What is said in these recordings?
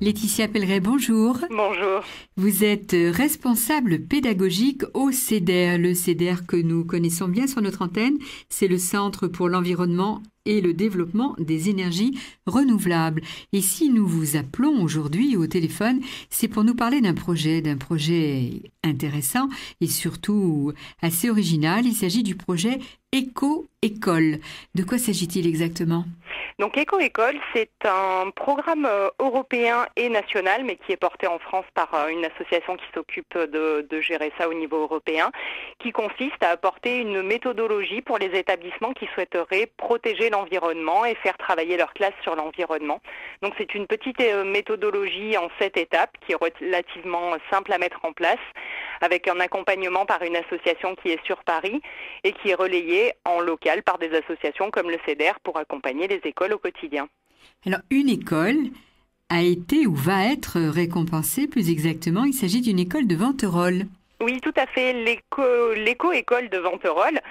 Laetitia Pelleray, bonjour. Bonjour. Vous êtes responsable pédagogique au CEDER. Le CEDER que nous connaissons bien sur notre antenne, c'est le Centre pour l'environnement et le développement des énergies renouvelables. Et si nous vous appelons aujourd'hui au téléphone, c'est pour nous parler d'un projet intéressant et surtout assez original. Il s'agit du projet Éco-École. De quoi s'agit-il exactement ? Donc Éco-École, c'est un programme européen et national, mais qui est porté en France par une association qui s'occupe de gérer ça au niveau européen, qui consiste à apporter une méthodologie pour les établissements qui souhaiteraient protéger l'environnement et faire travailler leur classe sur l'environnement. Donc c'est une petite méthodologie en 7 étapes qui est relativement simple à mettre en place, avec un accompagnement par une association qui est sur Paris et qui est relayée en local par des associations comme le CEDER pour accompagner les écoles au quotidien. Alors, une école a été ou va être récompensée, plus exactement, il s'agit d'une école de Venterolles. Oui, tout à fait. L'éco-école de Venterolles,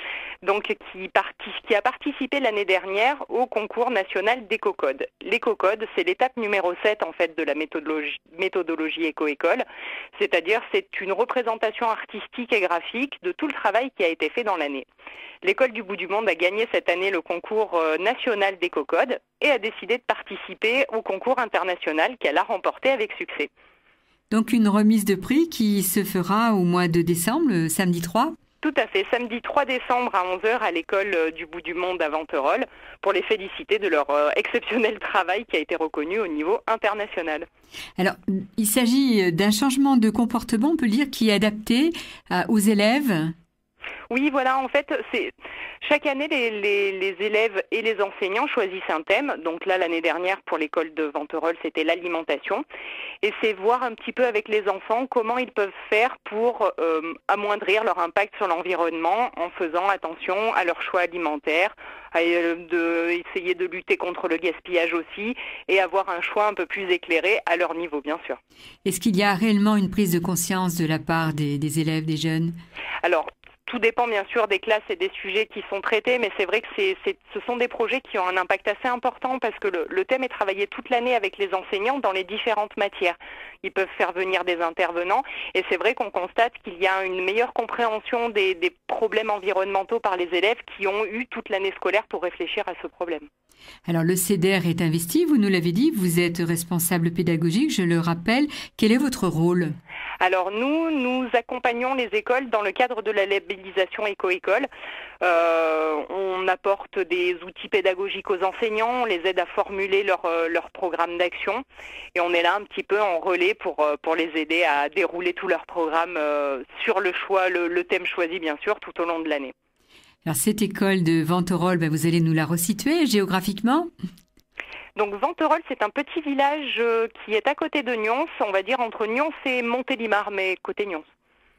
donc qui a participé l'année dernière au concours national d'Éco-Code. L'Éco-Code, c'est l'étape numéro 7 en fait de la méthodologie Éco-école, c'est-à-dire c'est une représentation artistique et graphique de tout le travail qui a été fait dans l'année. L'école du bout du monde a gagné cette année le concours national d'Éco-Code et a décidé de participer au concours international qu'elle a remporté avec succès. Donc une remise de prix qui se fera au mois de décembre, samedi 3 ? Tout à fait, samedi 3 décembre à 11h à l'école du bout du monde à Venterolles pour les féliciter de leur exceptionnel travail qui a été reconnu au niveau international. Alors, il s'agit d'un changement de comportement, on peut le dire, qui est adapté aux élèves ? Oui, voilà, en fait, chaque année, les élèves et les enseignants choisissent un thème. Donc là, l'année dernière, pour l'école de Venterolles, c'était l'alimentation. Et c'est voir un petit peu avec les enfants comment ils peuvent faire pour amoindrir leur impact sur l'environnement en faisant attention à leur choix alimentaire, essayer de lutter contre le gaspillage aussi et avoir un choix un peu plus éclairé à leur niveau, bien sûr. Est-ce qu'il y a réellement une prise de conscience de la part des élèves, des jeunes ? Alors, tout dépend bien sûr des classes et des sujets qui sont traités, mais c'est vrai que ce sont des projets qui ont un impact assez important parce que le thème est travaillé toute l'année avec les enseignants dans les différentes matières. Ils peuvent faire venir des intervenants et c'est vrai qu'on constate qu'il y a une meilleure compréhension des problèmes environnementaux par les élèves qui ont eu toute l'année scolaire pour réfléchir à ce problème. Alors le CEDER est investi, vous nous l'avez dit, vous êtes responsable pédagogique, je le rappelle. Quel est votre rôle ? Alors nous accompagnons les écoles dans le cadre de la labellisation Éco-École. On apporte des outils pédagogiques aux enseignants, on les aide à formuler leur programme d'action et on est là un petit peu en relais pour les aider à dérouler tout leur programme sur le thème choisi bien sûr tout au long de l'année. Alors cette école de Venterolles, vous allez nous la resituer géographiquement ? Donc Venterolles, c'est un petit village qui est à côté de Nyons, on va dire entre Nyons et Montélimar, mais côté Nyons.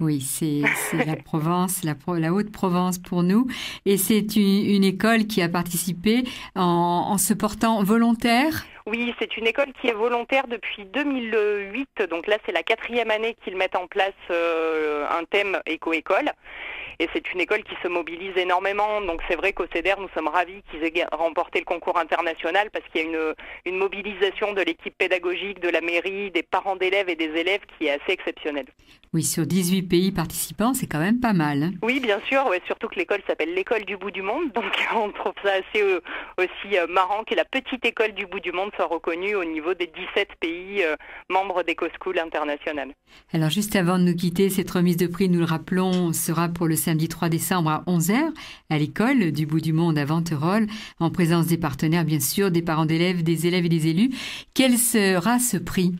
Oui, c'est la Provence, la Haute-Provence pour nous. Et c'est une école qui a participé en se portant volontaire ? Oui, c'est une école qui est volontaire depuis 2008. Donc là, c'est la 4e année qu'ils mettent en place un thème Éco-École. Et c'est une école qui se mobilise énormément. Donc c'est vrai qu'au CEDER, nous sommes ravis qu'ils aient remporté le concours international parce qu'il y a une mobilisation de l'équipe pédagogique, de la mairie, des parents d'élèves et des élèves qui est assez exceptionnelle. Oui, sur 18 pays participants, c'est quand même pas mal. Hein. Oui, bien sûr. Ouais, surtout que l'école s'appelle l'école du bout du monde. Donc on trouve ça assez aussi marrant que la petite école du bout du monde soit reconnue au niveau des 17 pays membres d'EcoSchool International. Alors juste avant de nous quitter, cette remise de prix, nous le rappelons, sera pour le samedi 3 décembre à 11h à l'école du bout du monde à Venterolles, en présence des partenaires bien sûr, des parents d'élèves, des élèves et des élus. Quel sera ce prix ?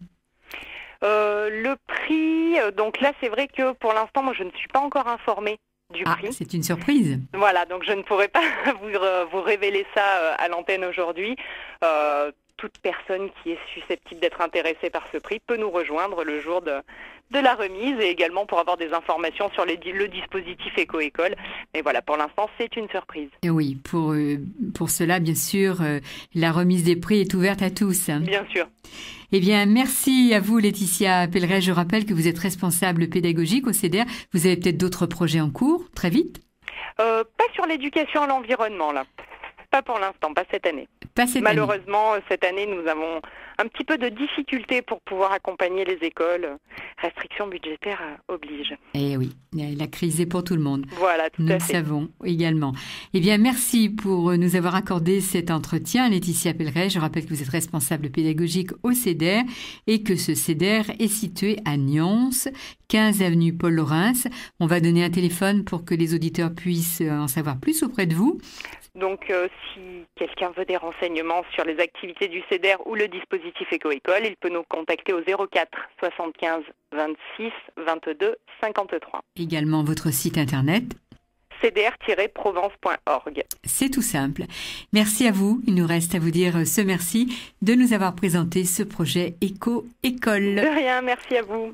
Le prix, donc là c'est vrai que pour l'instant moi je ne suis pas encore informée du prix. C'est une surprise. Voilà, donc je ne pourrais pas vous révéler ça à l'antenne aujourd'hui. Toute personne qui est susceptible d'être intéressée par ce prix peut nous rejoindre le jour de la remise et également pour avoir des informations sur le dispositif Éco-École. Mais voilà, pour l'instant, c'est une surprise. Et oui, pour cela, bien sûr, la remise des prix est ouverte à tous. Bien sûr. Eh bien, merci à vous, Laetitia Pelleray. Je rappelle que vous êtes responsable pédagogique au CEDER. Vous avez peut-être d'autres projets en cours, très vite ? Pas sur l'éducation à l'environnement, là. Pas pour l'instant, pas cette année. Pas cette Malheureusement, cette année, nous avons un petit peu de difficultés pour pouvoir accompagner les écoles. Restrictions budgétaires obligent. Eh oui, la crise est pour tout le monde. Voilà, tout nous à fait. Nous le savons également. Eh bien, merci pour nous avoir accordé cet entretien, Laetitia Pelleret. Je rappelle que vous êtes responsable pédagogique au CEDER et que ce CEDER est situé à Nyons, 15 avenue Paul Laurens. On va donner un téléphone pour que les auditeurs puissent en savoir plus auprès de vous. Donc, si quelqu'un veut des renseignements sur les activités du CEDER ou le dispositif Éco-École, il peut nous contacter au 04 75 26 22 53. Également votre site internet cdr-provence.org. C'est tout simple. Merci à vous. Il nous reste à vous dire ce merci de nous avoir présenté ce projet Éco-École. De rien, merci à vous.